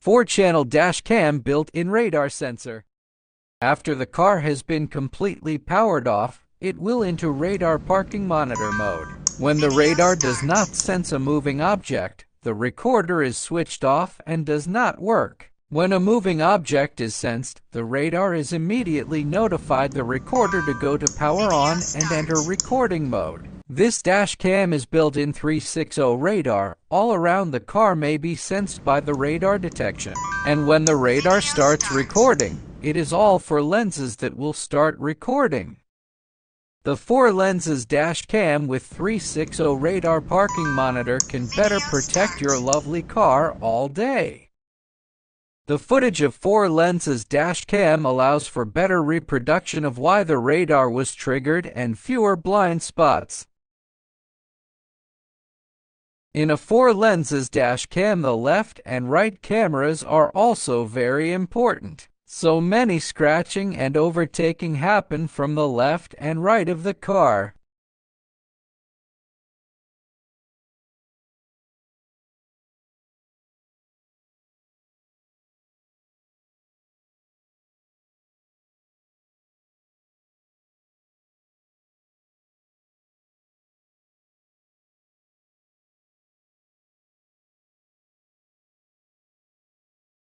4-channel dash cam built-in radar sensor. After the car has been completely powered off, it will into radar parking monitor mode. When the radar does not sense a moving object, the recorder is switched off and does not work. When a moving object is sensed, the radar is immediately notified the recorder to go to power on and enter recording mode. This dash cam is built in 360 radar. All around the car may be sensed by the radar detection. And when the radar starts recording, it is all 4 lenses that will start recording. The 4 lenses dash cam with 360 radar parking monitor can better protect your lovely car all day. The footage of 4 lenses dash cam allows for better reproduction of why the radar was triggered and fewer blind spots. In a 4 lenses dash cam, the left and right cameras are also very important. So many scratching and overtaking happen from the left and right of the car.